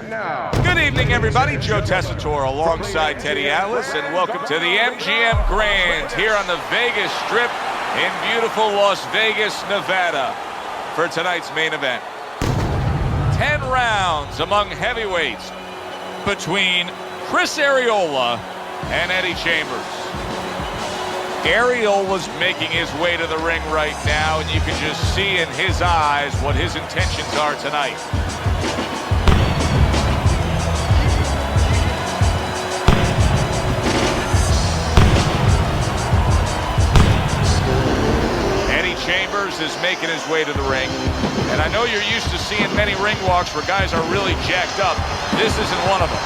Good evening, everybody. Joe Tessitore alongside Teddy Atlas, and welcome to the MGM Grand here on the Vegas Strip in beautiful Las Vegas, Nevada, for tonight's main event. 10 rounds among heavyweights between Chris Arreola and Eddie Chambers. Arreola's making his way to the ring right now, and you can just see in his eyes what his intentions are tonight. Eddie Chambers is making his way to the ring, and I know you're used to seeing many ring walks where guys are really jacked up. This isn't one of them.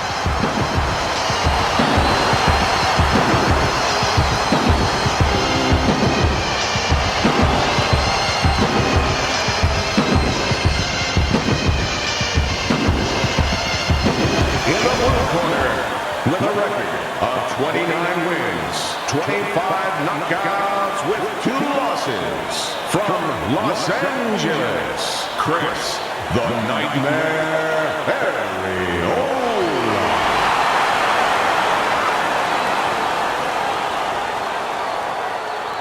With a record of 29 wins, 25 knockouts with 2 losses, from Los Angeles, Chris the Nightmare Arreola.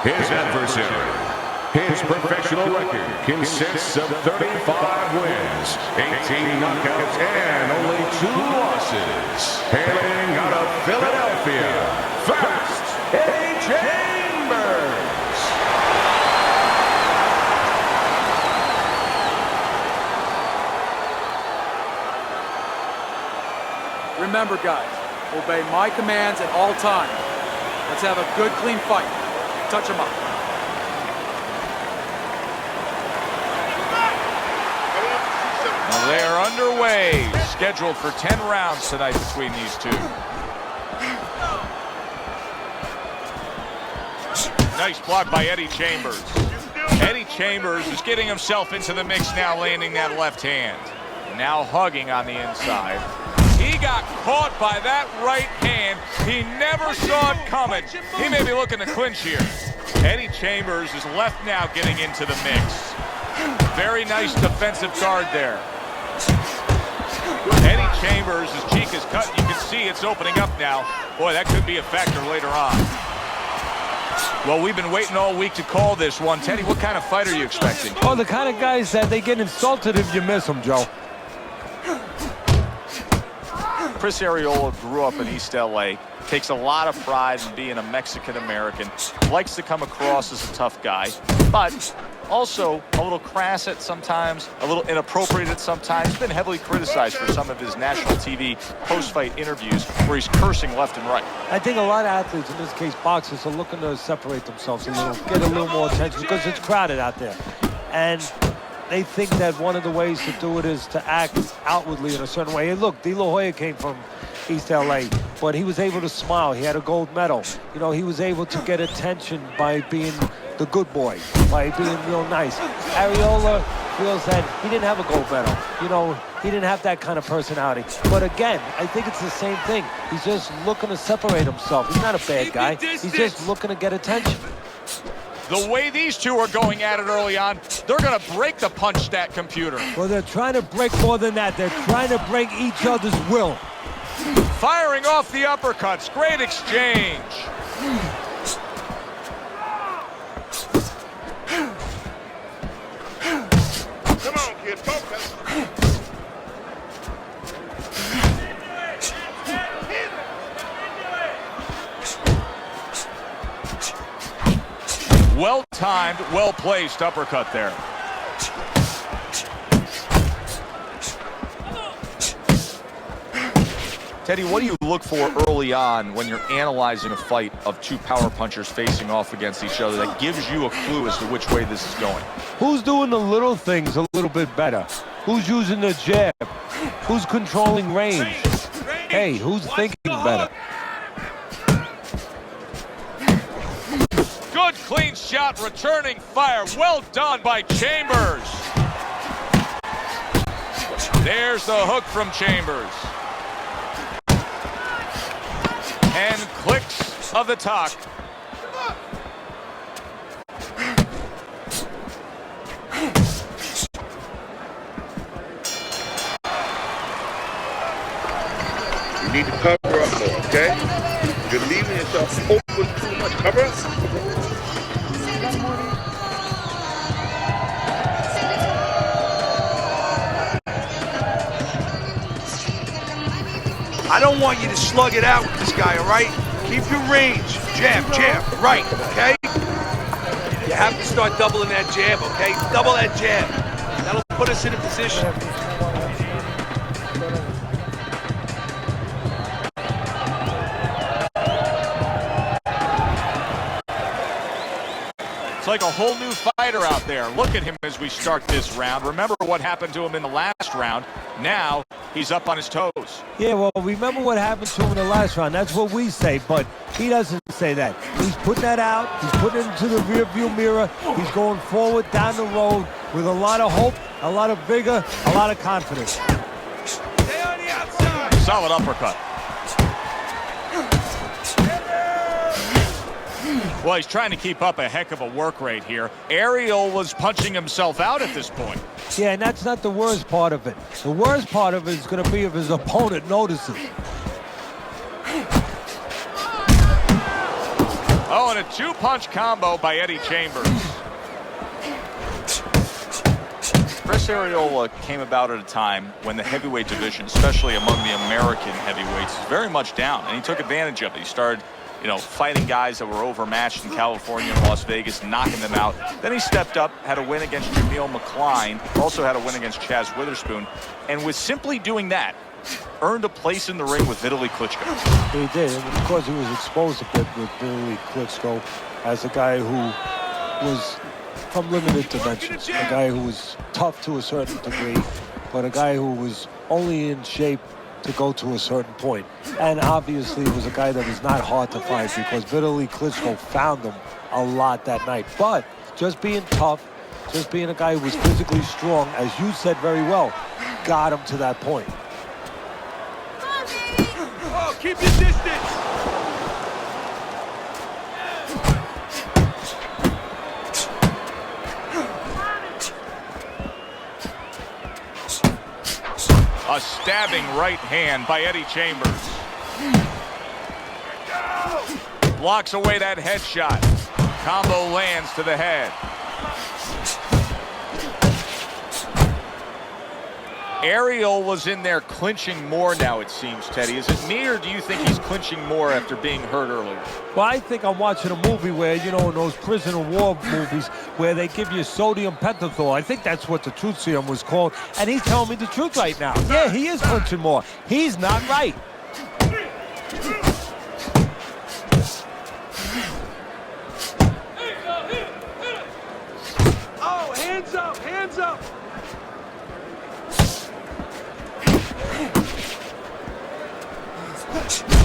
His adversary. His professional record consists of 35 wins, 18 knockouts, and only 2 losses. Hailing out of Philadelphia, first, Eddie Chambers. Remember, guys, obey my commands at all times. Let's have a good, clean fight. Touch them up. They are underway, scheduled for 10 rounds tonight between these two. Nice block by Eddie Chambers. Eddie Chambers is getting himself into the mix now, landing that left hand. Now hugging on the inside. He got caught by that right hand. He never saw it coming. He may be looking to clinch here. Eddie Chambers is left now getting into the mix. Very nice defensive guard there. Eddie Chambers, his cheek is cut. You can see it's opening up now. Boy, that could be a factor later on. Well, we've been waiting all week to call this one. Teddy, what kind of fight are you expecting? Oh, the kind of guys that they get insulted if you miss them, Joe. Chris Arreola grew up in East LA. Takes a lot of pride in being a Mexican-American. Likes to come across as a tough guy, but also a little crass at sometimes, a little inappropriate at sometimes. He's been heavily criticized for some of his national TV post-fight interviews where he's cursing left and right. I think a lot of athletes, in this case boxers, are looking to separate themselves a little, get a little more attention because it's crowded out there. And they think that one of the ways to do it is to act outwardly in a certain way. And look, De La Hoya came from East LA, but he was able to smile. He had a gold medal. You know, he was able to get attention by being the good boy, by being real nice. Arreola feels that he didn't have a gold medal. You know, he didn't have that kind of personality. But again, I think it's the same thing. He's just looking to separate himself. He's not a bad guy. He's just looking to get attention. The way these two are going at it early on, they're going to break the punch stat computer. Well, they're trying to break more than that. They're trying to break each other's will. Firing off the uppercuts. Great exchange. Come on, kid, focus. Well-timed, well-placed uppercut there. Teddy, what do you look for early on when you're analyzing a fight of two power punchers facing off against each other that gives you a clue as to which way this is going? Who's doing the little things a little bit better? Who's using the jab? Who's controlling range? Hey, who's thinking better? Good clean shot, returning fire. Well done by Chambers. There's the hook from Chambers. And clicks of the talk. You need to cover up more, okay? You're leaving yourself open too much. Cover up. I don't want you to slug it out with this guy, all right? Keep your range. Jab, jab, right, okay? You have to start doubling that jab, okay? Double that jab. That'll put us in a position. It's like a whole new fighter out there. Look at him as we start this round. Remember what happened to him in the last round. Now he's up on his toes. Yeah, well, remember what happened to him in the last round. That's what we say, but he doesn't say that. He's putting that out. He's putting it into the rearview mirror. He's going forward down the road with a lot of hope, a lot of vigor, a lot of confidence. Stay on the outside. Solid uppercut. Well, he's trying to keep up a heck of a work rate here. Arreola was punching himself out at this point. Yeah, and that's not the worst part of it. The worst part of it is going to be if his opponent notices. Oh, and a two-punch combo by Eddie Chambers. Chris Arreola came about at a time when the heavyweight division, especially among the American heavyweights, is very much down, and he took advantage of it. He started, fighting guys that were overmatched in California and Las Vegas, knocking them out. Then he stepped up, had a win against Jameel McCline, also had a win against Chaz Witherspoon, and with simply doing that, earned a place in the ring with Vitaly Klitschko. He did, and of course he was exposed a bit with Vitaly Klitschko as a guy who was from limited dimensions, a guy who was tough to a certain degree, but a guy who was only in shape to go to a certain point. And obviously it was a guy that was not hard to fight because Vitaly Klitschko found him a lot that night. But just being tough, just being a guy who was physically strong, as you said very well, got him to that point. Oh, keep your distance. A stabbing right hand by Eddie Chambers. Blocks away that headshot. Combo lands to the head. Arreola was in there clinching more now, it seems, Teddy. Is it me, or do you think he's clinching more after being hurt earlier? Well, I think I'm watching a movie where, in those prisoner war movies where they give you sodium pentothal. I think that's what the truth serum was called. And he's telling me the truth right now. Yeah, he is clinching more. He's not right. Oh, hands up, hands up.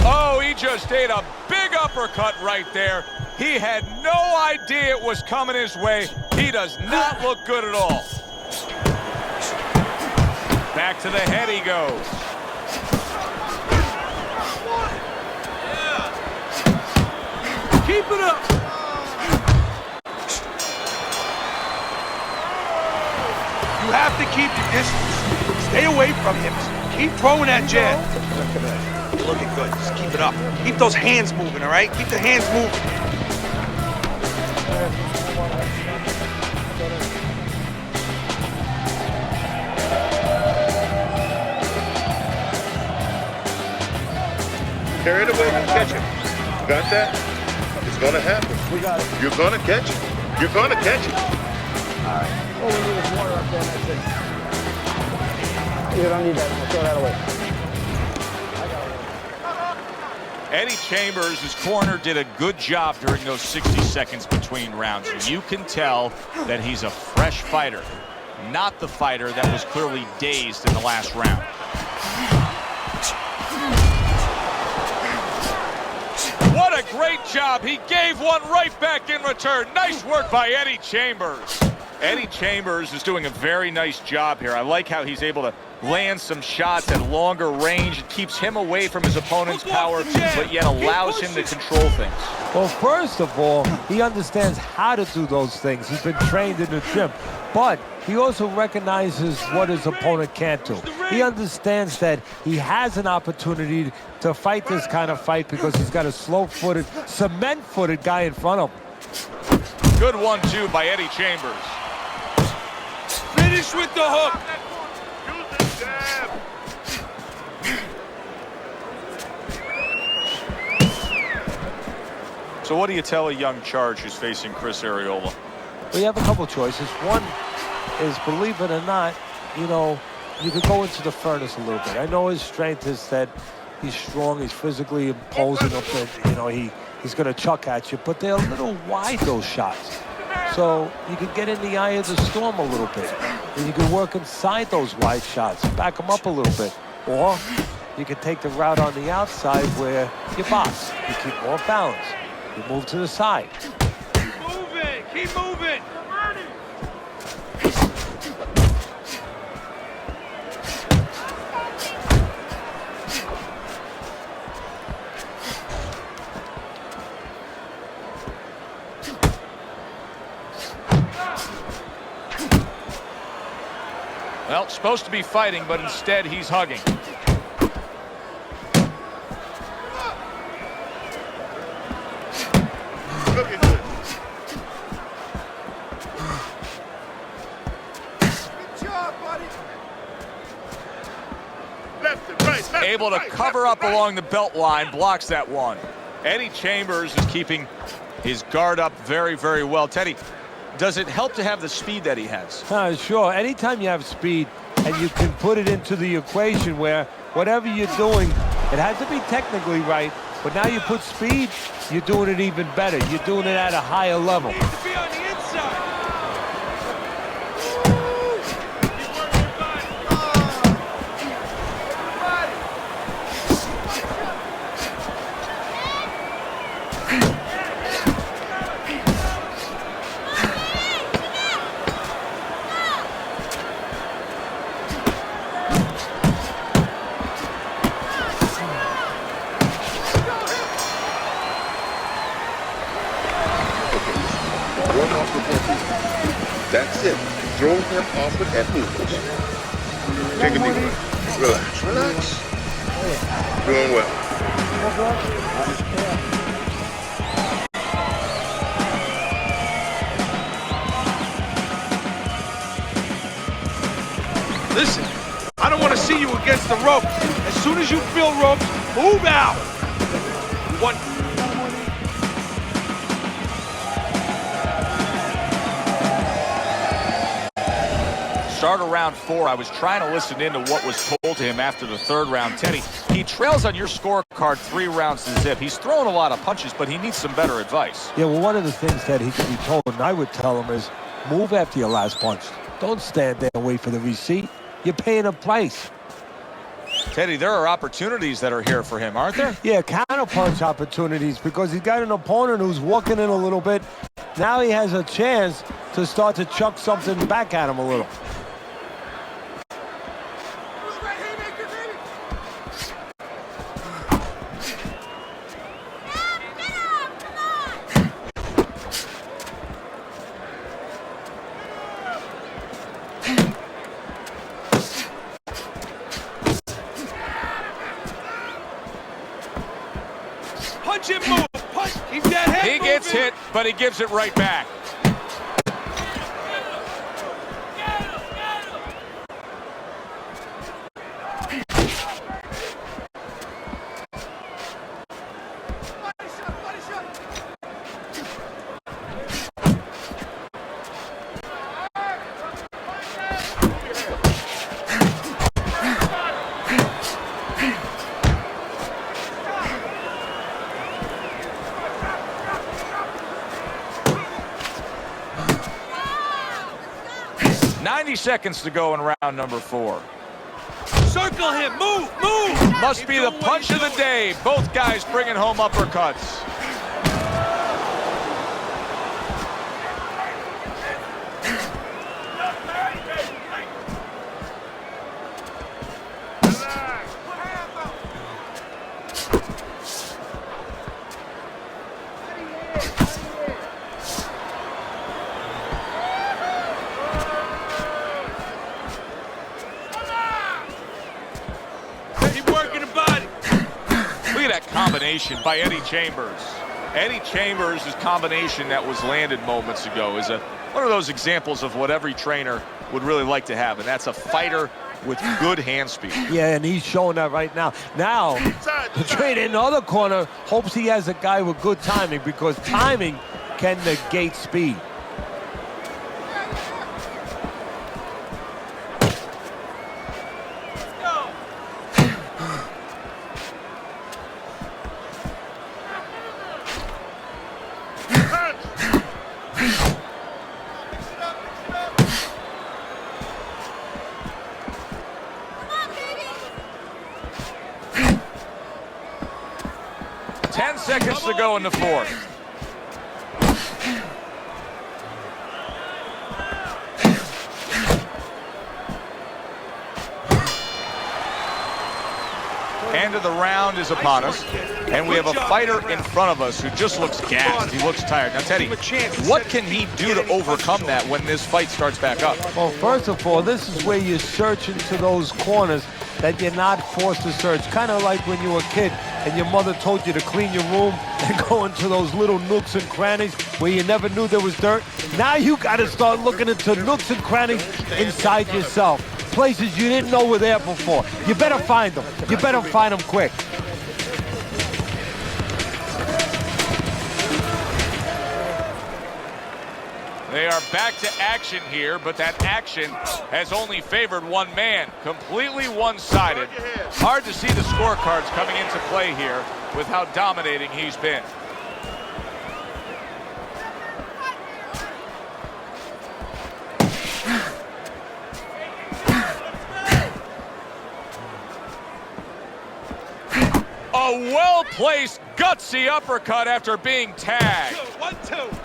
Oh, he just ate a big uppercut right there. He had no idea it was coming his way. He does not look good at all. Back to the head he goes. Keep it up. You have to keep your distance. Stay away from him. Keep throwing that jab. You're looking good. Just keep it up. Keep those hands moving, all right? Keep the hands moving. Carry it away and catch him. You got that? It's gonna happen. We got it. You're gonna catch it. You're gonna catch it. All right. All we need is water up there, and that's it. You don't need that. We'll throw that away. Eddie Chambers, his corner, did a good job during those 60 seconds between rounds. You can tell that he's a fresh fighter, not the fighter that was clearly dazed in the last round. What a great job. He gave one right back in return. Nice work by Eddie Chambers. Eddie Chambers is doing a very nice job here. I like how he's able to land some shots at longer range. It keeps him away from his opponent's power, but yet allows him to control things. Well, first of all, he understands how to do those things. He's been trained in the gym. But he also recognizes what his opponent can't do. He understands that he has an opportunity to fight this kind of fight because he's got a slow-footed, cement-footed guy in front of him. Good 1-2 by Eddie Chambers. Finish with the hook. So what do you tell a young charge who's facing Chris Arreola? Well, you have a couple choices. One is, believe it or not, you know, you could go into the furnace a little bit. I know his strength is that he's strong, he's physically imposing up there, you know, he's going to chuck at you, but they're a little wide, those shots. So you could get in the eye of the storm a little bit. And you can work inside those wide shots, back them up a little bit. Or you can take the route on the outside where you box. You keep more balance. You move to the side. Keep moving. Keep moving. Well, supposed to be fighting, but instead he's hugging. Looking good. Good job, buddy. Left and right. Left Able to and right, cover left up and right. along the belt line, blocks that one. Eddie Chambers is keeping his guard up very, very well. Teddy, does it help to have the speed that he has? Sure. Anytime you have speed and you can put it into the equation where whatever you're doing, it has to be technically right, but now you put speed, you're doing it even better. You're doing it at a higher level. Needs to be on the inside. That's it. Throw him off with that movement. Take a deep breath. Relax, relax. Doing well. Listen, I don't want to see you against the ropes. As soon as you feel ropes, move out. One. Start of round 4, I was trying to listen into what was told to him after the 3rd round. Teddy, he trails on your scorecard 3 rounds to zip. He's throwing a lot of punches, but he needs some better advice. Yeah, well, one of the things that he could be told, and I would tell him, is move after your last punch. Don't stand there and wait for the receipt. You're paying a price. Teddy, there are opportunities that are here for him, aren't there? Yeah, counter-punch opportunities because he's got an opponent who's walking in a little bit. Now he has a chance to start to chuck something back at him a little. Punch and move. Punch. Keep that head He gets moving. hit, but he gives it right back. Seconds to go in round number 4. Circle him. Move. Move. Must be the punch of the day. Both guys bringing home uppercuts. that combination by Eddie Chambers. Eddie Chambers' combination that was landed moments ago is one of those examples of what every trainer would really like to have, and that's a fighter with good hand speed. Yeah, and he's showing that right now. Now, the trainer in the other corner hopes he has a guy with good timing, because timing can negate speed. Seconds to go in the fourth. End of the round is upon us, and we have a fighter in front of us who just looks gassed. He looks tired. Now, Teddy, what can he do to overcome that when this fight starts back up? Well, first of all, this is where you search into those corners that you're not forced to search. Kind of like when you were a kid and your mother told you to clean your room and go into those little nooks and crannies where you never knew there was dirt. Now you got to start looking into nooks and crannies inside yourself. Places you didn't know were there before. You better find them. You better find them quick. They are back to action here, but that action has only favored one man. Completely one-sided. Hard to see the scorecards coming into play here with how dominating he's been. A well-placed, gutsy uppercut after being tagged. 1-2.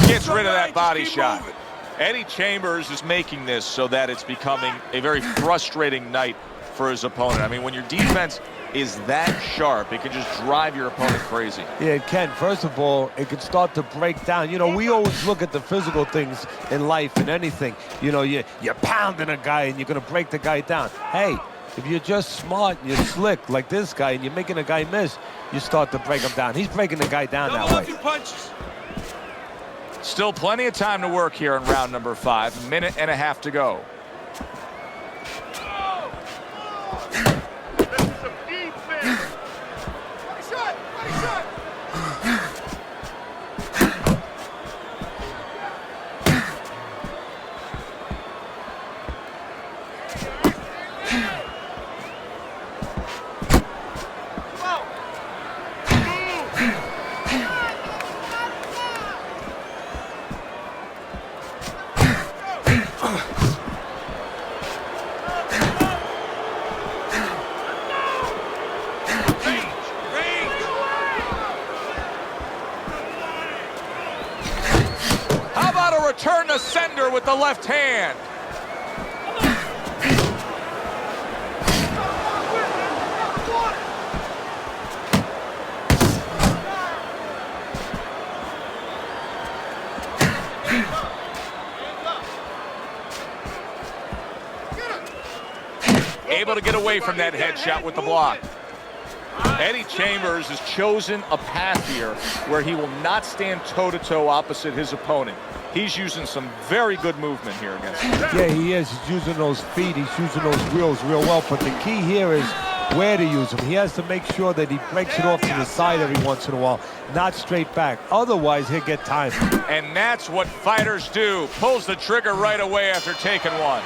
Gets rid of that body shot. Eddie Chambers is making this so that it's becoming a very frustrating night for his opponent. I mean, when your defense is that sharp, it can just drive your opponent crazy. Yeah, it can. First of all, it can start to break down. You know, we always look at the physical things in life and anything. You know, you're pounding a guy and you're going to break the guy down. Hey, if you're just smart and you're slick like this guy and you're making a guy miss, you start to break him down. He's breaking the guy down that way. Punches. Still plenty of time to work here in round number 5. Minute and a half to go. Return to sender with the left hand. Able to get away from that headshot with the block. Eddie Chambers has chosen a path here where he will not stand toe-to-toe opposite his opponent. He's using some very good movement here against him. Yeah, he is. He's using those feet. He's using those wheels real well. But the key here is where to use them. He has to make sure that he breaks it off to the side every once in a while, not straight back. Otherwise, he'll get timed. And that's what fighters do. Pulls the trigger right away after taking one.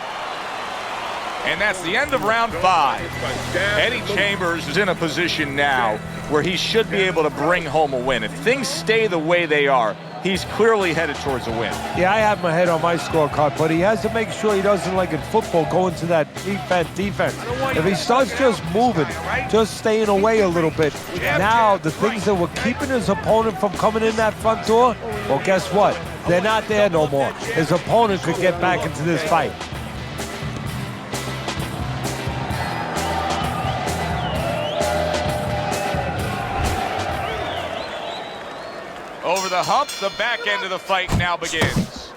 And that's the end of round 5. Eddie Chambers is in a position now where he should be able to bring home a win. If things stay the way they are, he's clearly headed towards a win. Yeah, I have my head on my scorecard, but he has to make sure he doesn't, like in football, go into that defense. If he starts just moving, just staying away a little bit, now the things that were keeping his opponent from coming in that front door, well, guess what? They're not there no more. His opponent could get back into this fight. Over the hump, the back end of the fight now begins.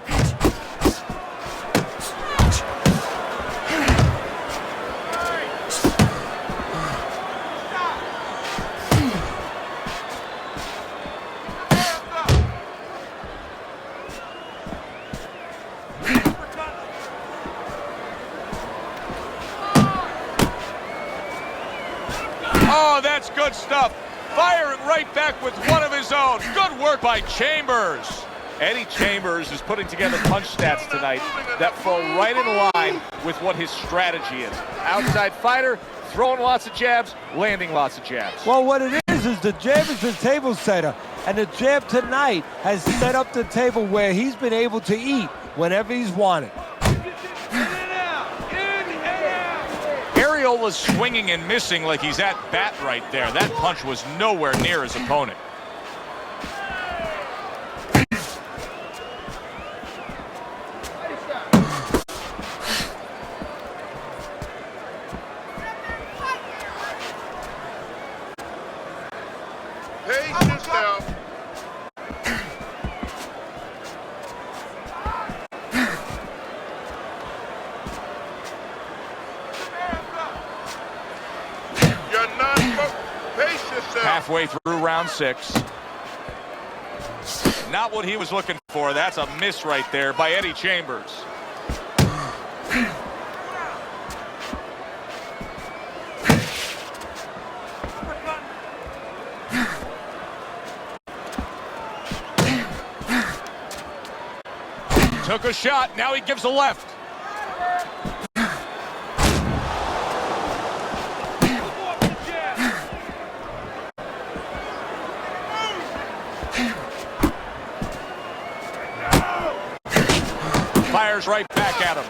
Oh, that's good stuff. Firing right back with one of his own. Good work by Chambers. Eddie Chambers is putting together punch stats tonight that fall right in line with what his strategy is. Outside fighter, throwing lots of jabs, landing lots of jabs. Well, what it is the jab is the table setter. And the jab tonight has set up the table where he's been able to eat whenever he's wanted. Arreola's swinging and missing like he's at bat right there. That punch was nowhere near his opponent. Patience now. Halfway through round 6. Not what he was looking for. That's a miss right there by Eddie Chambers. Took a shot. Now he gives a left. Fires right back at him.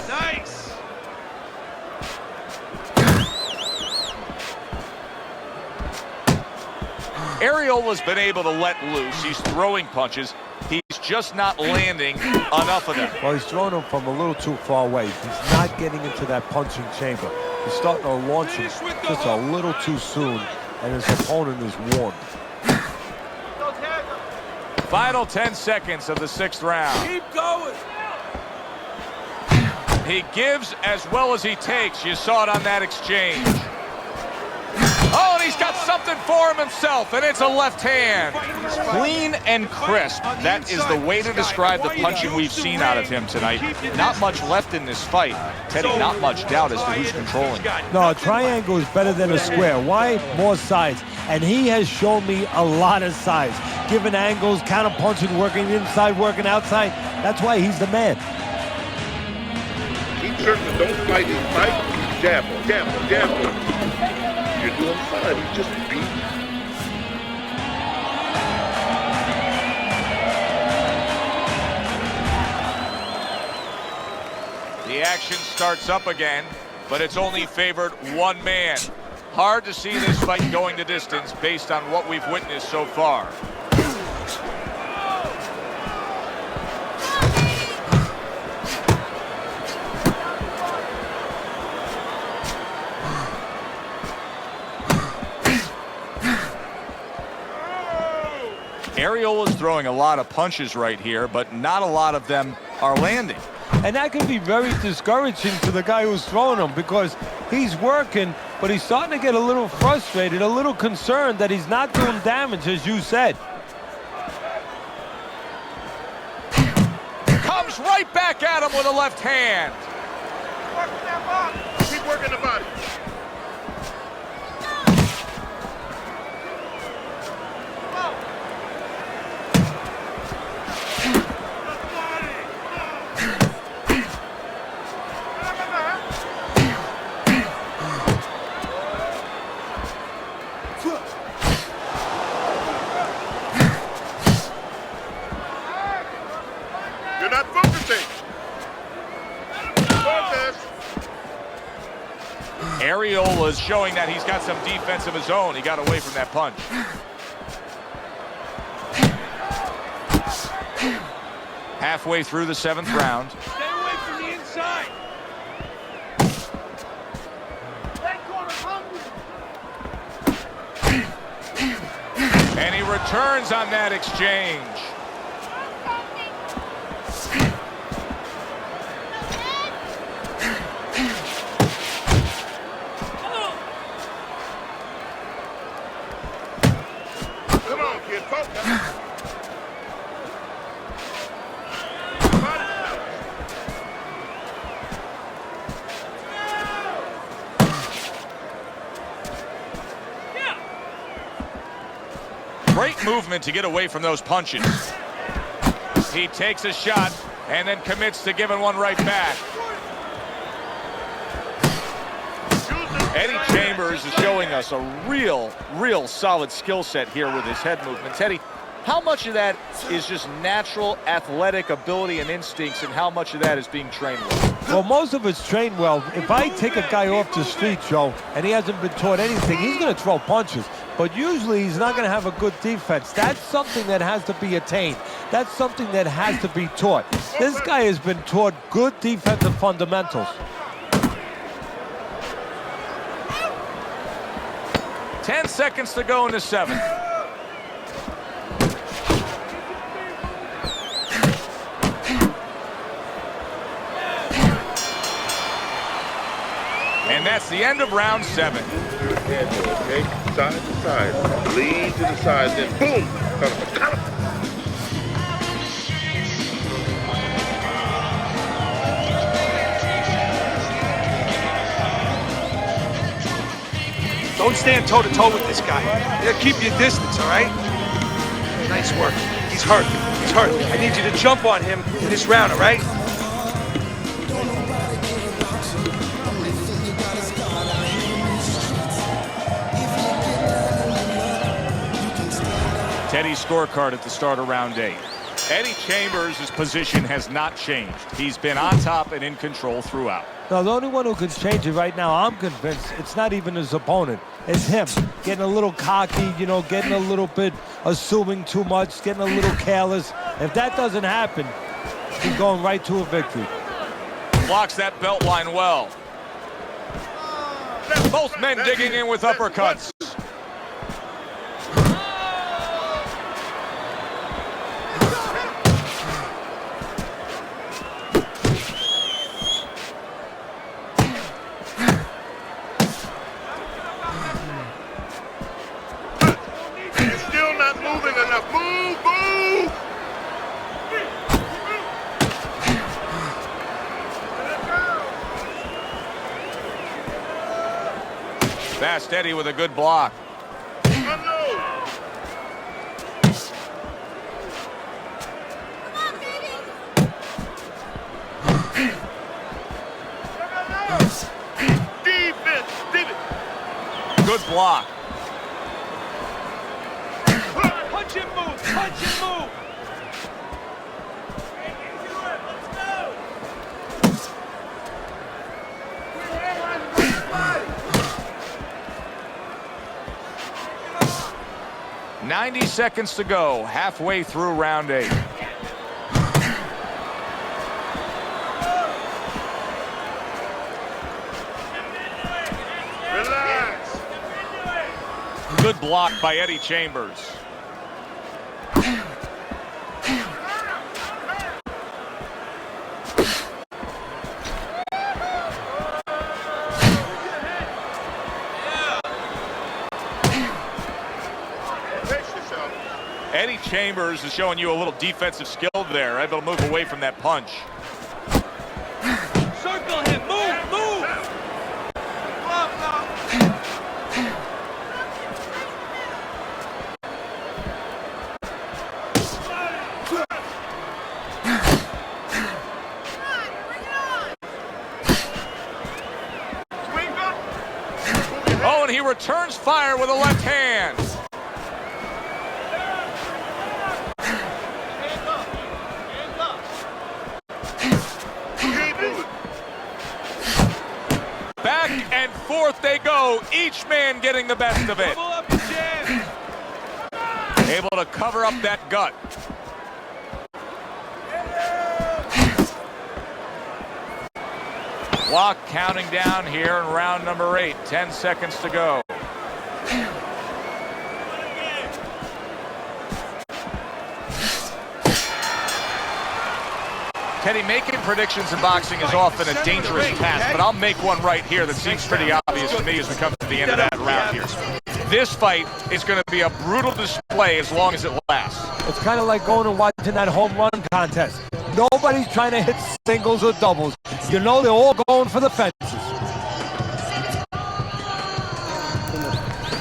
Nice. Arreola's been able to let loose. He's throwing punches. He's just not landing enough of them. Well, he's throwing them from a little too far away. He's not getting into that punching chamber. He's starting to launch him just a little too soon, and his opponent is warned. Final 10 seconds of the 6th round. Keep going. He gives as well as he takes. You saw it on that exchange. Oh, and he's got something for him himself, and it's a left hand. Clean and crisp. That is the way to describe the punching we've seen out of him tonight. Not much left in this fight. Teddy, not much doubt as to who's controlling. No, a triangle is better than a square. Why? More sides. And he has shown me a lot of sides. Given angles, counter punching, working inside, working outside. That's why he's the man. Keep certain, don't fight him. Fight, jab him, jab him, jab him. You're doing fine. You just beat. The action starts up again, but it's only favored one man. Hard to see this fight going the distance based on what we've witnessed so far. Arreola's throwing a lot of punches right here, but not a lot of them are landing. And that can be very discouraging to the guy who's throwing them because he's working, but he's starting to get a little frustrated, a little concerned that he's not doing damage, as you said. Comes right back at him with a left hand. Keep working the body. Arreola is showing that he's got some defense of his own. He got away from that punch. Halfway through the 7th round. Stay away from the inside. And he returns on that exchange. Come on, kid. Focus. Great movement to get away from those punches. He takes a shot and then commits to giving one right back. Eddie Chambers is showing us a real solid skill set here with his head movements. Eddie, how much of that is just natural athletic ability and instincts, and how much of that is being trained well? Well, most of it's trained well. If I take a guy off the street, Joe, and he hasn't been taught anything, he's going to throw punches. But usually he's not going to have a good defense. That's something that has to be attained. That's something that has to be taught. This guy has been taught good defensive fundamentals. 10 seconds to go in the 7th. And that's the end of round 7. Okay, side to side. Lead to the side, then boom! Don't stand toe-to-toe with this guy. You gotta keep your distance, all right? Nice work. He's hurt. He's hurt. I need you to jump on him in this round, all right? Teddy's scorecard at the start of round 8. Eddie Chambers' position has not changed. He's been on top and in control throughout. Now, the only one who can change it right now, I'm convinced, it's not even his opponent. It's him. Getting a little cocky, you know, getting a little bit, assuming too much, getting a little careless. If that doesn't happen, he's going right to a victory. Blocks that belt line well. Both men digging in with uppercuts. Fast Eddie with a good block. Good block. Punch and move! Punch and move! 90 seconds to go, halfway through round 8. Relax. Good block by Eddie Chambers. Eddie Chambers is showing you a little defensive skill there, able to move away from that punch. Circle him! Move! Move! Oh, and he returns fire with a left hand. back and forth they go, each man getting the best of it. Double up the jab. Able to cover up that gut. Clock counting down here in round number 8. 10 seconds to go. Teddy, making predictions in boxing is often a dangerous task, but I'll make one right here that seems pretty obvious to me as we come to the end of that round here. This fight is going to be a brutal display as long as it lasts. It's kind of like going and watching that home run contest. Nobody's trying to hit singles or doubles. You know they're all going for the fences.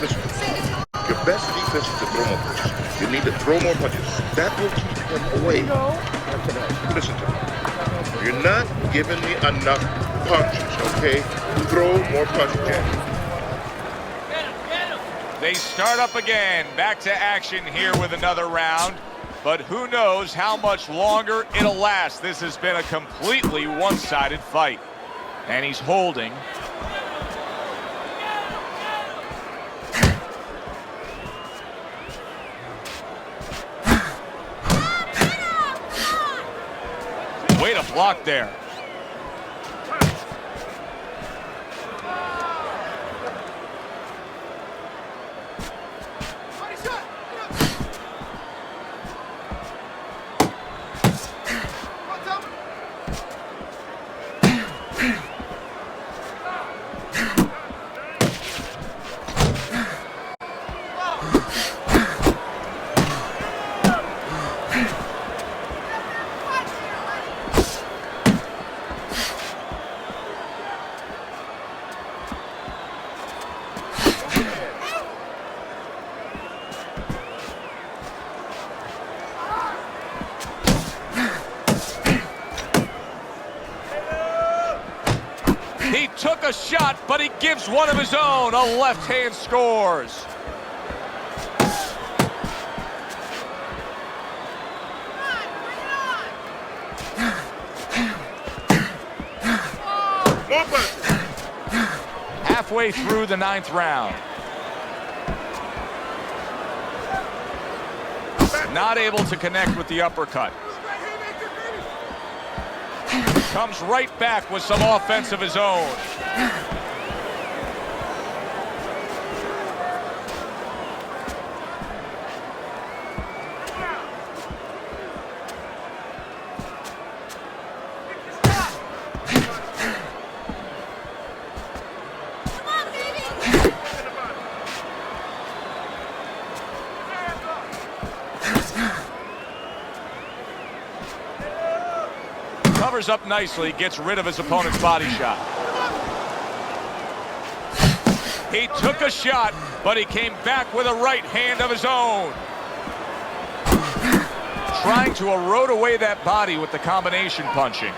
Listen, your best defense is to throw more punches. You need to throw more punches. That will keep him away. Listen to me. You're not giving me enough punches, okay? Throw more punches, Jack. They start up again. Back to action here with another round. But who knows how much longer it'll last. This has been a completely one-sided fight. And he's holding. Way to block there. He took a shot, but he gives one of his own. A left hand scores. Halfway through the 9th round. Not able to connect with the uppercut. Comes right back with some offense of his own. Covers up nicely, gets rid of his opponent's body shot. He took a shot, but he came back with a right hand of his own. Trying to erode away that body with the combination punching.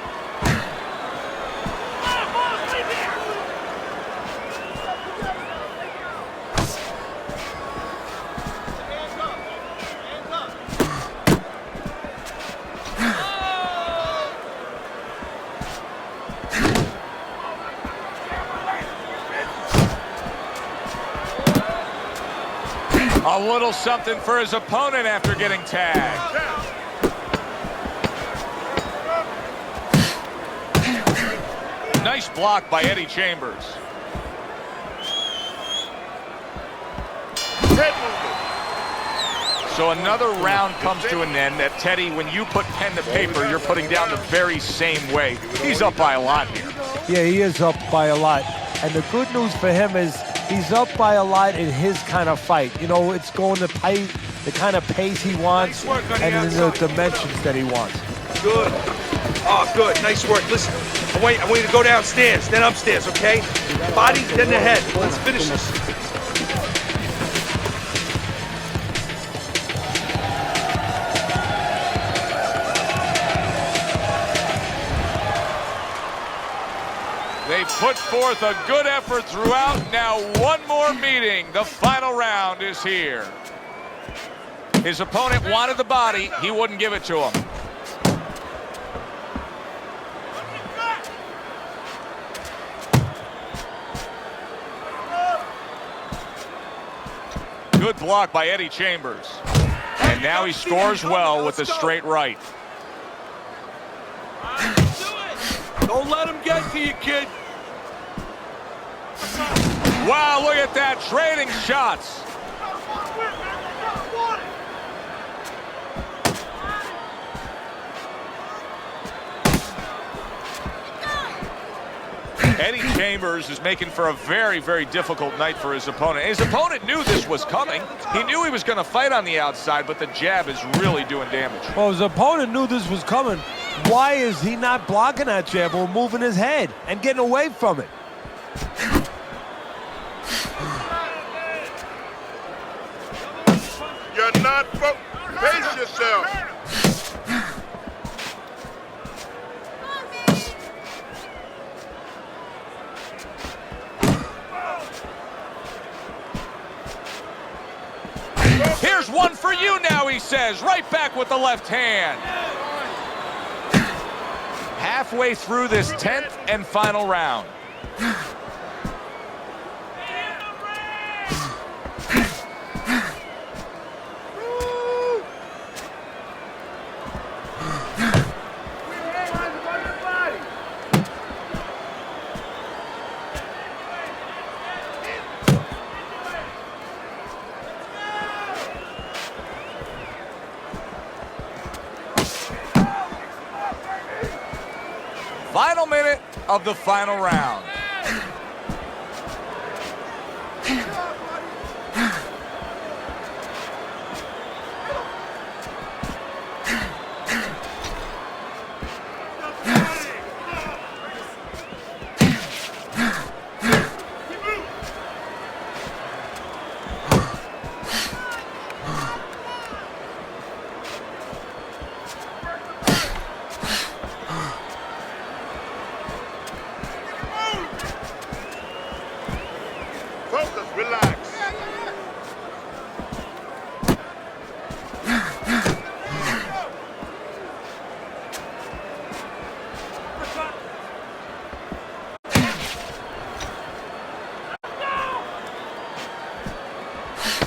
A little something for his opponent after getting tagged. Nice block by Eddie Chambers. So another round comes to an end. That Teddy, when you put pen to paper, you're putting down the very same way. He's up by a lot here. Yeah, he is up by a lot. And the good news for him is he's up by a lot in his kind of fight. You know, it's going to pay the kind of pace he wants and in the dimensions that he wants. Good. Oh, good. Nice work. Listen, I want you to go downstairs, then upstairs, okay? Body, then the head. Let's finish this. They put forth a good effort throughout. Now one more meeting. The final round is here. His opponent wanted the body. He wouldn't give it to him. Good block by Eddie Chambers. And now he scores well with the straight right. Don't let him get to you, kid. Wow, look at that, trading shots. Eddie Chambers is making for a very, very difficult night for his opponent. His opponent knew this was coming. He knew he was going to fight on the outside, but the jab is really doing damage. Well, his opponent knew this was coming. Why is he not blocking that jab or moving his head and getting away from it? You're not pace yourself. Here's one for you now, he says. Right back with the left hand. Halfway through this 10th and final round. Final minute of the final round. Focus, relax.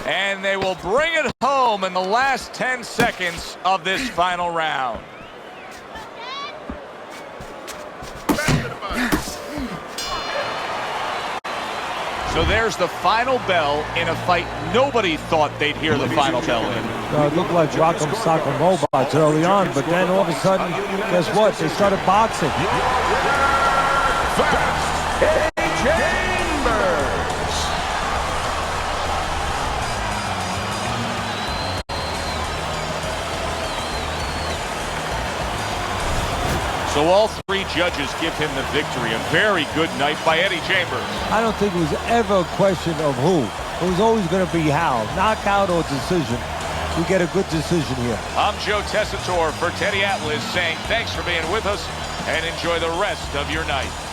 And they will bring it home in the last 10 seconds of this final round. So there's the final bell in a fight nobody thought they'd hear the final bell in. It looked like Rock'em Sock'em Robots early on, but then all of a sudden, guess what? They started boxing. So all three judges give him the victory. A very good night by Eddie Chambers. I don't think it was ever a question of who. It was always going to be how. Knockout or decision. We get a good decision here. I'm Joe Tessitore for Teddy Atlas saying thanks for being with us and enjoy the rest of your night.